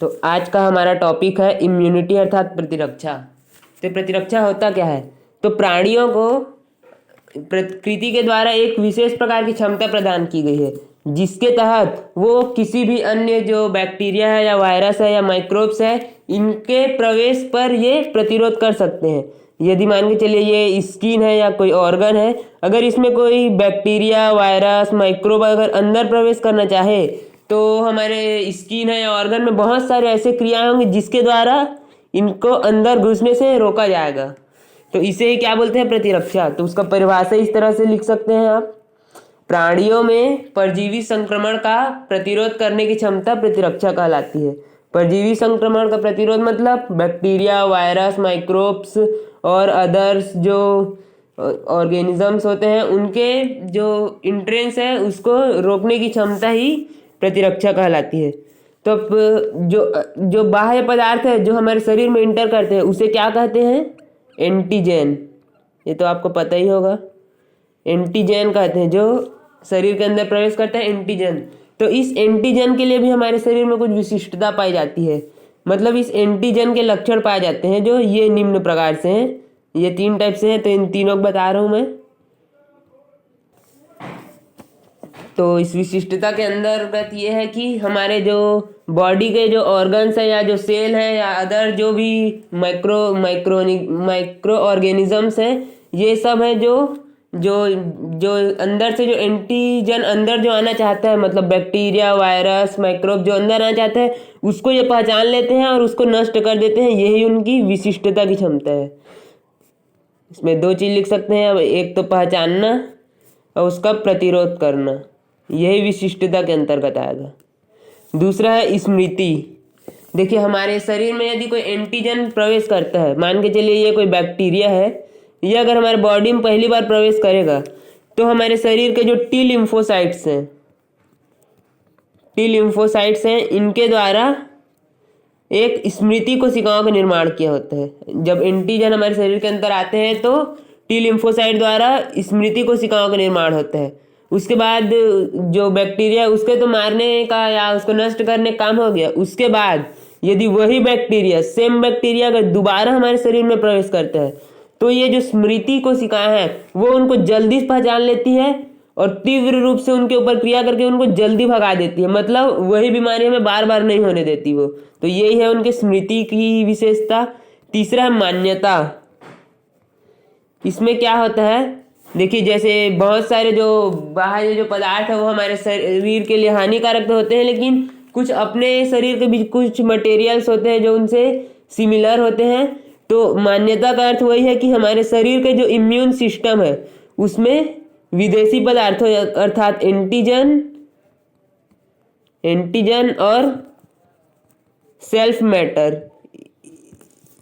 तो आज का हमारा टॉपिक है इम्यूनिटी अर्थात प्रतिरक्षा। तो प्रतिरक्षा होता क्या है? तो प्राणियों को प्रकृति के द्वारा एक विशेष प्रकार की क्षमता प्रदान की गई है, जिसके तहत वो किसी भी अन्य जो बैक्टीरिया है या वायरस है या माइक्रोब्स है, इनके प्रवेश पर ये प्रतिरोध कर सकते हैं। यदि मान के चलिए ये स्किन है या कोई ऑर्गन है, अगर इसमें कोई बैक्टीरिया वायरस माइक्रोब अगर अंदर प्रवेश करना चाहे तो हमारे स्किन है या ऑर्गन में बहुत सारे ऐसे क्रियाएं होंगी जिसके द्वारा इनको अंदर घुसने से रोका जाएगा। तो इसे ही क्या बोलते हैं? प्रतिरक्षा। तो उसका परिभाषा इस तरह से लिख सकते हैं आप, प्राणियों में परजीवी संक्रमण का प्रतिरोध करने की क्षमता प्रतिरक्षा कहलाती है। परजीवी संक्रमण का प्रतिरोध मतलब बैक्टीरिया वायरस माइक्रोब्स और अदर्स जो ऑर्गेनिजम्स होते हैं उनके जो इंट्रेंस है उसको रोकने की क्षमता ही प्रतिरक्षा कहलाती है। तो अब जो बाह्य पदार्थ है जो हमारे शरीर में इंटर करते हैं उसे क्या कहते हैं? एंटीजन। ये तो आपको पता ही होगा, एंटीजन कहते हैं जो शरीर के अंदर प्रवेश करता है, एंटीजन। तो इस एंटीजन के लिए भी हमारे शरीर में कुछ विशिष्टता पाई जाती है, मतलब इस एंटीजन के लक्षण पाए जाते हैं जो ये निम्न प्रकार से हैं। ये 3 टाइप से हैं, तो इन तीनों को बता रहा हूँ मैं। तो इस विशिष्टता के अंतर्गत ये है कि हमारे जो बॉडी के जो ऑर्गन्स है या जो सेल है या अदर जो भी माइक्रो ऑर्गेनिजम्स हैं, ये सब है जो जो जो अंदर से जो एंटीजन अंदर जो आना चाहता है, मतलब बैक्टीरिया वायरस माइक्रोब जो अंदर आना चाहता है उसको ये पहचान लेते हैं और उसको नष्ट कर देते हैं। यही उनकी विशिष्टता की क्षमता है। इसमें 2 चीज़ लिख सकते हैं, एक तो पहचानना और उसका प्रतिरोध करना, यही विशिष्टता के अंतर्गत आएगा। दूसरा है स्मृति। देखिए हमारे शरीर में यदि कोई एंटीजन प्रवेश करता है, मान के चलिए ये कोई बैक्टीरिया है, ये अगर हमारे बॉडी में पहली बार प्रवेश करेगा तो हमारे शरीर के जो टी लिम्फोसाइट्स हैं इनके द्वारा एक स्मृति कोशिकाओं का निर्माण किया होता है। जब एंटीजन हमारे शरीर के अंदर आते हैं तो टी लिम्फोसाइट द्वारा स्मृति कोशिकाओं का निर्माण होता है। उसके बाद जो बैक्टीरिया उसके तो मारने का या उसको नष्ट करने का काम हो गया। उसके बाद यदि वही बैक्टीरिया सेम बैक्टीरिया अगर दोबारा हमारे शरीर में प्रवेश करता है तो ये जो स्मृति कोशिकाएं हैं वो उनको जल्दी पहचान लेती है और तीव्र रूप से उनके ऊपर क्रिया करके उनको जल्दी भगा देती है, मतलब वही बीमारी हमें बार बार नहीं होने देती वो। तो यही है उनके स्मृति की विशेषता। तीसरा है मान्यता। इसमें क्या होता है? देखिए जैसे बहुत सारे जो बाहर जो पदार्थ है वो हमारे शरीर के लिए हानिकारक तो होते हैं, लेकिन कुछ अपने शरीर के बीच कुछ मटेरियल्स होते हैं जो उनसे सिमिलर होते हैं। तो मान्यता का अर्थ वही है कि हमारे शरीर के जो इम्यून सिस्टम है उसमें विदेशी पदार्थों अर्थात एंटीजन और सेल्फ मैटर,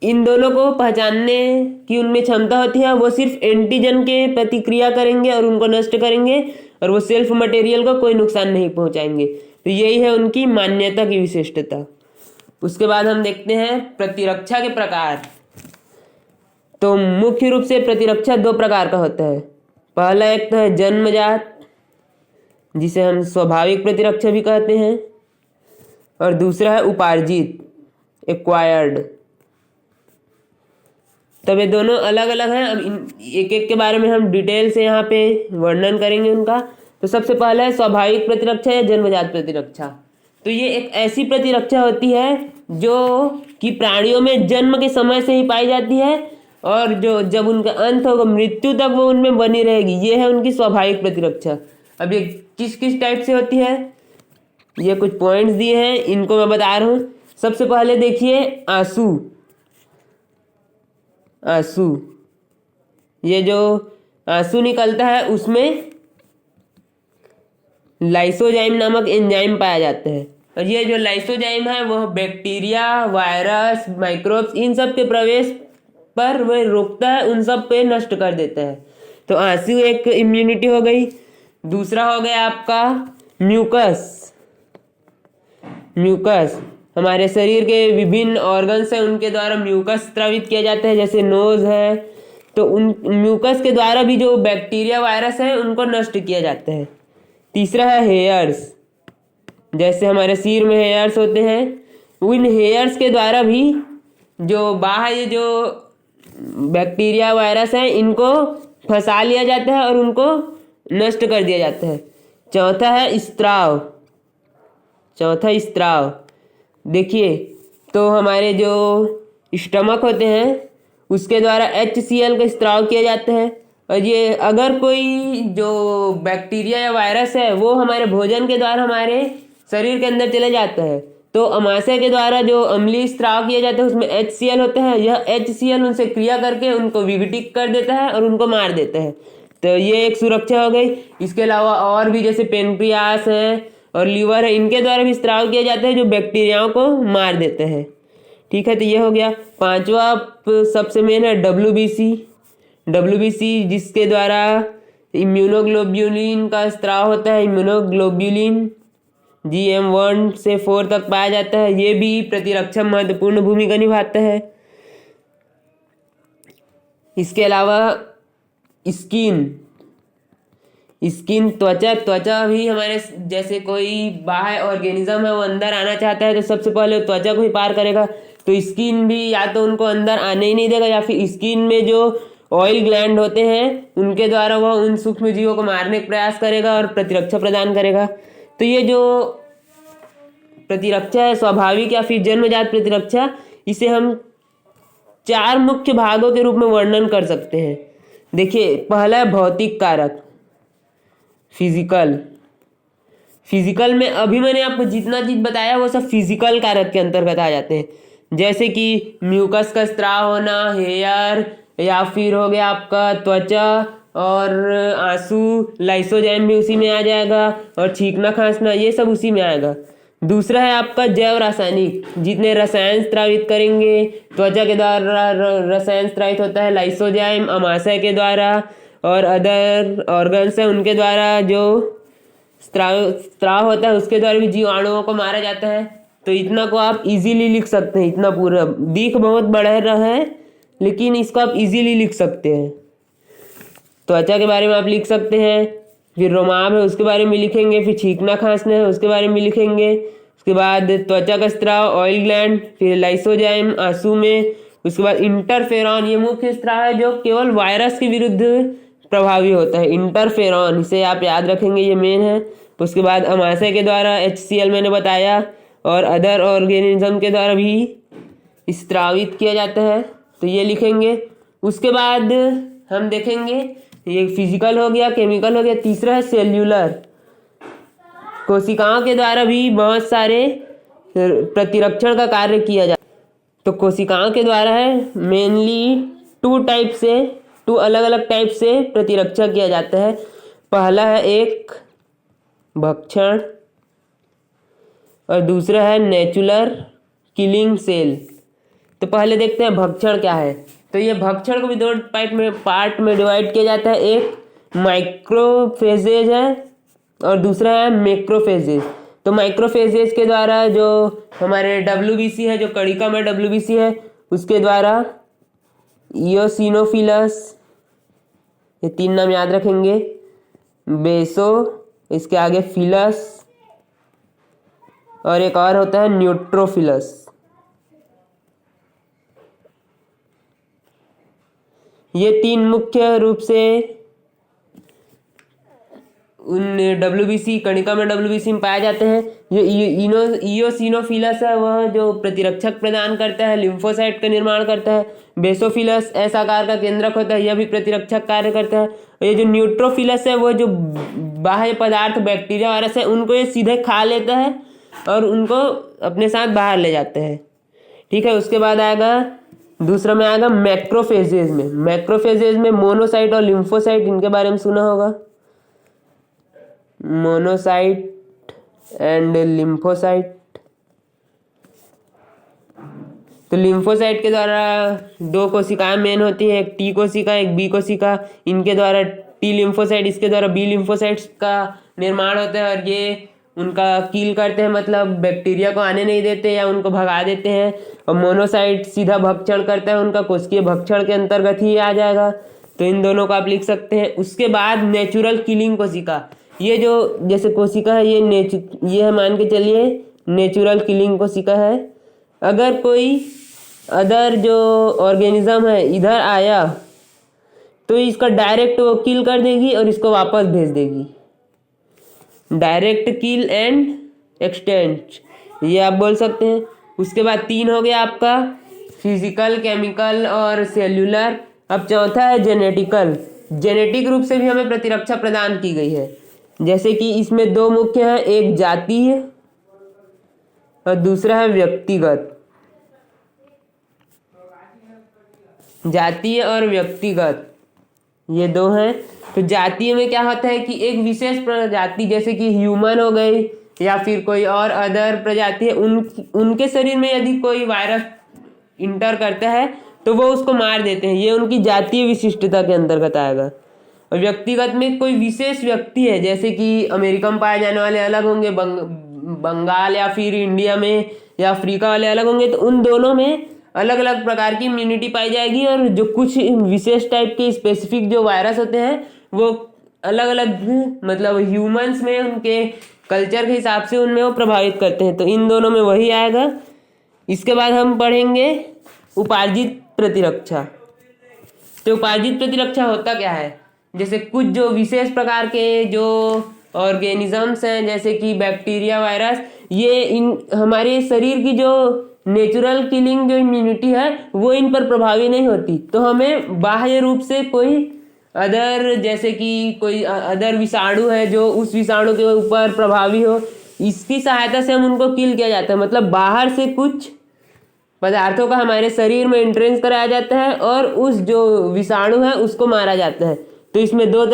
इन दोनों को पहचानने की उनमें क्षमता होती है। वो सिर्फ एंटीजन के प्रतिक्रिया करेंगे और उनको नष्ट करेंगे और वो सेल्फ मटेरियल को कोई नुकसान नहीं पहुंचाएंगे। तो यही है उनकी मान्यता की विशिष्टता। उसके बाद हम देखते हैं प्रतिरक्षा के प्रकार। तो मुख्य रूप से प्रतिरक्षा 2 प्रकार का होता है। पहला एक तो है जन्मजात, जिसे हम स्वाभाविक प्रतिरक्षा भी कहते हैं, और दूसरा है उपार्जित, एक्वायर्ड। तब ये दोनों अलग अलग हैं। अब एक एक के बारे में हम डिटेल से यहाँ पे वर्णन करेंगे उनका। तो सबसे पहला है स्वाभाविक प्रतिरक्षा या जन्मजात प्रतिरक्षा। तो ये एक ऐसी प्रतिरक्षा होती है जो कि प्राणियों में जन्म के समय से ही पाई जाती है और जो जब उनका अंत होगा मृत्यु तक वो उनमें बनी रहेगी। ये है उनकी स्वाभाविक प्रतिरक्षा। अब ये किस किस टाइप से होती है, ये कुछ पॉइंट्स दिए हैं, इनको मैं बता रहा हूँ। सबसे पहले देखिए आंसू। ये जो आंसू निकलता है उसमें लाइसोजाइम नामक एंजाइम पाया जाता है, और ये जो लाइसोजाइम है वह बैक्टीरिया वायरस माइक्रोब्स इन सब के प्रवेश पर वह रोकता है, उन सब पे नष्ट कर देता है। तो आंसू एक इम्यूनिटी हो गई। दूसरा हो गया आपका म्यूकस। हमारे शरीर के विभिन्न ऑर्गन्स हैं उनके द्वारा म्यूकस स्रावित किया जाता है, जैसे नोज है, तो उन म्यूकस के द्वारा भी जो बैक्टीरिया वायरस है उनको नष्ट किया जाता है। तीसरा है हेयर्स। जैसे हमारे सिर में हेयर्स होते हैं उन हेयर्स के द्वारा भी जो बाह्य जो बैक्टीरिया वायरस है इनको फंसा लिया जाता है और उनको नष्ट कर दिया जाता है। चौथा है स्त्राव। देखिए, तो हमारे जो स्टमक होते हैं उसके द्वारा HCl का स्त्राव किया जाता है। और ये अगर कोई जो बैक्टीरिया या वायरस है वो हमारे भोजन के द्वारा हमारे शरीर के अंदर चले जाता है तो अमाशय के द्वारा जो अम्लीय स्त्राव किया जाता है उसमें HCl होता है। यह HCl उनसे क्रिया करके उनको विघटित कर देता है और उनको मार देता है। तो ये एक सुरक्षा हो गई। इसके अलावा और भी जैसे पेनक्रियास है और लीवर है, इनके द्वारा भी स्त्राव किया जाता है जो बैक्टीरियाओं को मार देते हैं। ठीक है, तो ये हो गया। पांचवा सबसे मेन है WBC, जिसके द्वारा इम्यूनोग्लोब्यूलिन का स्त्राव होता है। इम्यूनोग्लोब्यूलिन GM1 से 4 तक पाया जाता है। ये भी प्रतिरक्षा में महत्वपूर्ण भूमिका निभाता है। इसके अलावा स्किन त्वचा भी हमारे जैसे कोई बाह्य ऑर्गेनिज्म है वो अंदर आना चाहता है तो सबसे पहले त्वचा को ही पार करेगा। तो स्किन भी या तो उनको अंदर आने ही नहीं देगा या फिर स्किन में जो ऑयल ग्लैंड होते हैं उनके द्वारा वह उन सूक्ष्म जीवों को मारने का प्रयास करेगा और प्रतिरक्षा प्रदान करेगा। तो ये जो प्रतिरक्षा है, स्वाभाविक या फिर जन्मजात प्रतिरक्षा, इसे हम 4 मुख्य भागों के रूप में वर्णन कर सकते हैं। देखिए, पहला है भौतिक कारक, फिजिकल में अभी मैंने आपको जितना चीज बताया वो सब फिजिकल कारक के अंतर्गत आ जाते हैं। जैसे कि म्यूकस का स्त्राव होना, हेयर, या फिर हो गया आपका त्वचा और आंसू, लाइसोजाइम भी उसी में आ जाएगा, और छींकना खांसना ये सब उसी में आएगा। दूसरा है आपका जैव रासायनिक, जितने रसायन स्त्रावित करेंगे, त्वचा के द्वारा रसायन स्त्रावित होता है, लाइसोजाइम अमाशय के द्वारा, और अदर ऑर्गन्स है उनके द्वारा जो स्त्राव होता है उसके द्वारा भी जीवाणुओं को मारा जाता है। तो इतना को आप इजीली लिख सकते हैं। इतना पूरा दिख बहुत बड़ा रहा है लेकिन इसको आप इजीली लिख सकते हैं। त्वचा के बारे में आप लिख सकते हैं, फिर रोमाब है उसके बारे में लिखेंगे, फिर छींकना खांसना है उसके बारे में लिखेंगे, उसके बाद त्वचा का स्त्राव, ऑयल ग्लैंड, फिर लाइसोजाइम आंसू में, उसके बाद इंटरफेरॉन, ये मुख्य स्त्राव है जो केवल वायरस के विरुद्ध प्रभावी होता है। इंटरफेरॉन, इसे आप याद रखेंगे, ये मेन है। उसके बाद अमाशय के द्वारा HCl मैंने बताया, और अदर ऑर्गेनिज्म के द्वारा भी स्त्रावित किया जाता है, तो ये लिखेंगे। उसके बाद हम देखेंगे, ये फिजिकल हो गया, केमिकल हो गया। तीसरा है सेल्यूलर, कोशिकाओं के द्वारा भी बहुत सारे प्रतिरक्षण का कार्य किया जाता है। तो कोशिकाओं के द्वारा है मेनली 2 अलग अलग टाइप से प्रतिरक्षा किया जाता है। पहला है एक भक्षण और दूसरा है नेचुरल किलिंग सेल। तो पहले देखते हैं भक्षण क्या है। तो ये भक्षण को भी 2 पार्ट में डिवाइड किया जाता है। एक माइक्रोफेजेज है और दूसरा है मैक्रोफेजेज। तो माइक्रोफेजेज के द्वारा जो हमारे WBC है, जो कणिका में WBC है, उसके द्वारा इयोसिनोफिलस, ये 3 नाम याद रखेंगे, बेसो, इसके आगे फिलस, और एक और होता है न्यूट्रोफिलस। ये 3 मुख्य रूप से उन WBC कणिका में WBC में पाए जाते हैं। जो इयोसिनोफिलस है वह जो प्रतिरक्षक प्रदान करता है, लिम्फोसाइट का निर्माण करता है। बेसोफिलस ऐसा आकार का केंद्रक होता है, यह भी प्रतिरक्षक कार्य करता है। और ये जो न्यूट्रोफिलस है वो जो बाह्य पदार्थ बैक्टीरिया वायरस है उनको ये सीधे खा लेता है और उनको अपने साथ बाहर ले जाते हैं। ठीक है, उसके बाद आएगा दूसरा में आएगा मैक्रोफेजेज में। मैक्रोफेजेज में मोनोसाइट और लिम्फोसाइट, इनके बारे में सुना होगा, मोनोसाइट एंड लिम्फोसाइट। तो लिम्फोसाइट के द्वारा 2 कोशिकाएं मेन होती है, एक T कोशिका एक B कोशिका। इनके द्वारा T लिम्फोसाइट, इसके द्वारा B लिम्फोसाइट्स का निर्माण होता है और ये उनका किल करते हैं, मतलब बैक्टीरिया को आने नहीं देते या उनको भगा देते हैं। और मोनोसाइट सीधा भक्षण करता है, उनका कोशिकीय भक्षण के अंतर्गत ही आ जाएगा। तो इन दोनों को आप लिख सकते हैं। उसके बाद नेचुरल किलिंग कोशिका, ये जो जैसे कोशिका है ये है, मान के चलिए नेचुरल किलिंग कोशिका है। अगर कोई अदर जो ऑर्गेनिज्म है इधर आया तो इसका डायरेक्ट वो किल कर देगी और इसको वापस भेज देगी। डायरेक्ट किल एंड एक्सटेंट ये आप बोल सकते हैं। उसके बाद 3 हो गया आपका फिजिकल, केमिकल और सेल्यूलर। अब चौथा है जेनेटिकल। जेनेटिक रूप से भी हमें प्रतिरक्षा प्रदान की गई है, जैसे कि इसमें 2 मुख्य हैं, एक जातीय और दूसरा है व्यक्तिगत। जातीय और व्यक्तिगत ये 2 हैं। तो जातीय में क्या होता है कि एक विशेष प्रजाति जैसे कि ह्यूमन हो गई या फिर कोई और अदर प्रजाति है, उनके शरीर में यदि कोई वायरस इंटर करता है तो वो उसको मार देते हैं, ये उनकी जातीय विशिष्टता के अंतर्गत आएगा। और व्यक्तिगत में कोई विशेष व्यक्ति है, जैसे कि अमेरिका में पाए जाने वाले अलग होंगे, बंगाल या फिर इंडिया में या अफ्रीका वाले अलग होंगे, तो उन दोनों में अलग अलग प्रकार की इम्यूनिटी पाई जाएगी। और जो कुछ विशेष टाइप के स्पेसिफिक जो वायरस होते हैं वो अलग अलग मतलब ह्यूमंस में उनके कल्चर के हिसाब से उनमें वो प्रभावित करते हैं, तो इन दोनों में वही आएगा। इसके बाद हम पढ़ेंगे उपार्जित प्रतिरक्षा। तो उपार्जित प्रतिरक्षा होता क्या है, जैसे कुछ जो विशेष प्रकार के जो ऑर्गेनिजम्स हैं जैसे कि बैक्टीरिया, वायरस, ये इन हमारे शरीर की जो नेचुरल किलिंग जो इम्यूनिटी है वो इन पर प्रभावी नहीं होती, तो हमें बाह्य रूप से कोई अदर जैसे कि कोई अदर विषाणु है जो उस विषाणु के ऊपर प्रभावी हो, इसकी सहायता से हम उनको किल किया जाता है। मतलब बाहर से कुछ पदार्थों का हमारे शरीर में एंट्रेंस कराया जाता है और उस जो विषाणु है उसको मारा जाता है। तो इसमें दो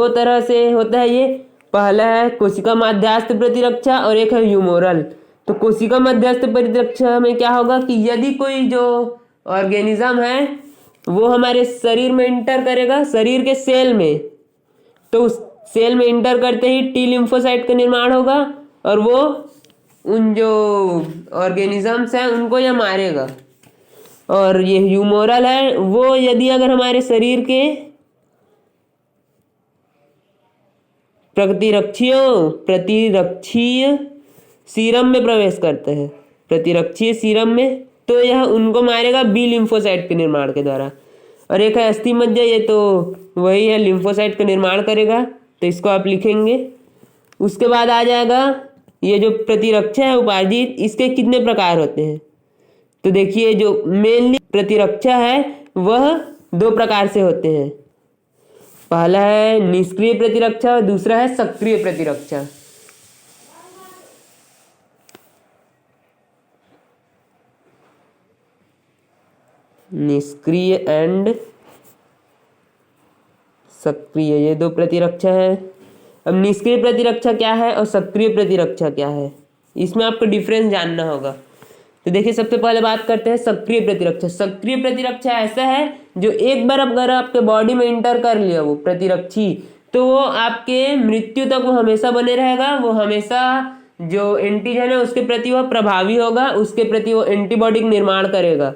तरह से होता है ये। पहला है कोशिका मध्यस्थ प्रतिरक्षा और एक है ह्यूमोरल। तो कोशिका मध्यस्थ प्रतिरक्षा में क्या होगा कि यदि कोई जो ऑर्गेनिज्म है वो हमारे शरीर में इंटर करेगा, शरीर के सेल में, तो उस सेल में इंटर करते ही टी लिम्फोसाइट का निर्माण होगा और वो उन जो ऑर्गेनिजम्स हैं उनको यह मारेगा। और ये ह्यूमोरल है वो यदि अगर हमारे शरीर के प्रतिरक्षीय सीरम में प्रवेश करते हैं, प्रतिरक्षीय सीरम में, तो यह उनको मारेगा बी लिम्फोसाइट के निर्माण के द्वारा। और एक है अस्थि मज्जा, ये तो वही है, लिम्फोसाइट का निर्माण करेगा, तो इसको आप लिखेंगे। उसके बाद आ जाएगा ये जो प्रतिरक्षा है उपार्जित, इसके कितने प्रकार होते हैं। तो देखिए जो मेनली प्रतिरक्षा है वह 2 प्रकार से होते हैं। पहला है निष्क्रिय प्रतिरक्षा और दूसरा है सक्रिय प्रतिरक्षा। निष्क्रिय एंड सक्रिय, ये 2 प्रतिरक्षा है। अब निष्क्रिय प्रतिरक्षा क्या है और सक्रिय प्रतिरक्षा क्या है, इसमें आपको डिफरेंस जानना होगा। तो देखिए सबसे पहले बात करते हैं सक्रिय प्रतिरक्षा। सक्रिय प्रतिरक्षा ऐसा है जो एक बार अगर आपके बॉडी में इंटर कर लिया वो प्रतिरक्षी, तो वो आपके मृत्यु तक वो हमेशा बने रहेगा। वो हमेशा जो एंटीजन है उसके प्रति वह प्रभावी होगा, उसके प्रति वो एंटीबॉडी का निर्माण करेगा।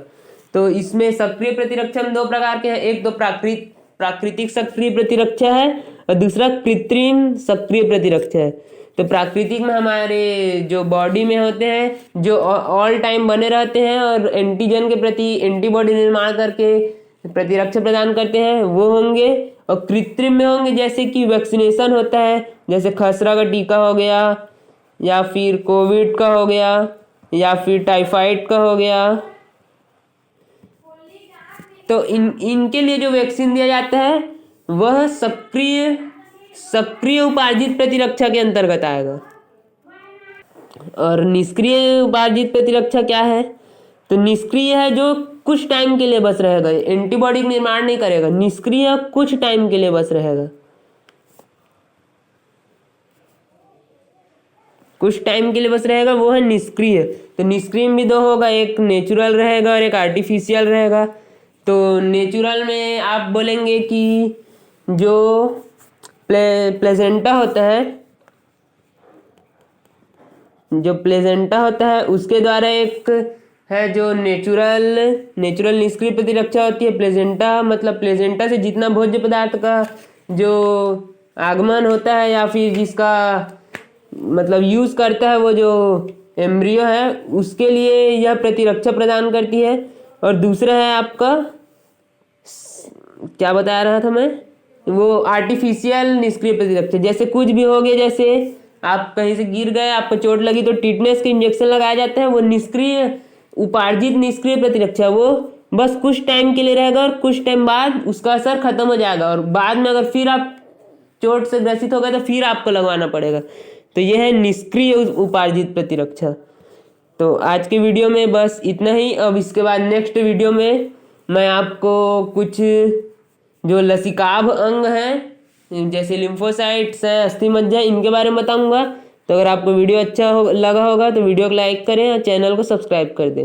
तो इसमें सक्रिय प्रतिरक्षा में 2 प्रकार के हैं, एक तो प्राकृतिक सक्रिय प्रतिरक्षा है और दूसरा कृत्रिम सक्रिय प्रतिरक्षा है। तो प्राकृतिक में हमारे जो बॉडी में होते हैं जो ऑल टाइम बने रहते हैं और एंटीजन के प्रति एंटीबॉडी निर्माण करके प्रतिरक्षा प्रदान करते हैं वो होंगे। और कृत्रिम में होंगे जैसे कि वैक्सीनेशन होता है, जैसे खसरा का टीका हो गया या फिर कोविड का हो गया या फिर टाइफाइड का हो गया। तो इनके लिए जो वैक्सीन दिया जाता है वह सक्रिय उपार्जित प्रतिरक्षा के अंतर्गत आएगा। और निष्क्रिय उपार्जित प्रतिरक्षा क्या है, तो निष्क्रिय है जो कुछ टाइम के लिए बस रहेगा, एंटीबॉडी का निर्माण नहीं करेगा। निष्क्रिय कुछ टाइम के लिए बस रहेगा, कुछ टाइम के लिए बस रहेगा, वो है निष्क्रिय। तो निष्क्रिय में भी 2 होगा, एक नेचुरल रहेगा और एक आर्टिफिशियल रहेगा। तो नेचुरल में आप बोलेंगे कि जो प्लेजेंटा होता है, जो प्लेजेंटा होता है उसके द्वारा एक है जो नेचुरल निष्क्रिय प्रतिरक्षा होती है। प्लेजेंटा मतलब प्लेजेंटा से जितना भोज्य पदार्थ का जो आगमन होता है या फिर जिसका मतलब यूज करता है वो जो एम्ब्रियो है उसके लिए यह प्रतिरक्षा प्रदान करती है। और दूसरा है आपका, क्या बता रहा था मैं, वो आर्टिफिशियल निष्क्रिय प्रतिरक्षा। जैसे कुछ भी हो गया, जैसे आप कहीं से गिर गए, आपको चोट लगी तो टिटनेस के इंजेक्शन लगाया जाता है, वो निष्क्रिय उपार्जित निष्क्रिय प्रतिरक्षा, वो बस कुछ टाइम के लिए रहेगा और कुछ टाइम बाद उसका असर खत्म हो जाएगा और बाद में अगर फिर आप चोट से ग्रसित हो गए तो फिर आपको लगवाना पड़ेगा। तो यह है निष्क्रिय उपार्जित प्रतिरक्षा। तो आज के वीडियो में बस इतना ही। अब इसके बाद नेक्स्ट वीडियो में मैं आपको कुछ जो लसिकाभ अंग हैं जैसे लिम्फोसाइट्स हैं, अस्थि मज्जा, इनके बारे में बताऊंगा। तो अगर आपको वीडियो अच्छा लगा होगा तो वीडियो को लाइक करें और चैनल को सब्सक्राइब कर दें।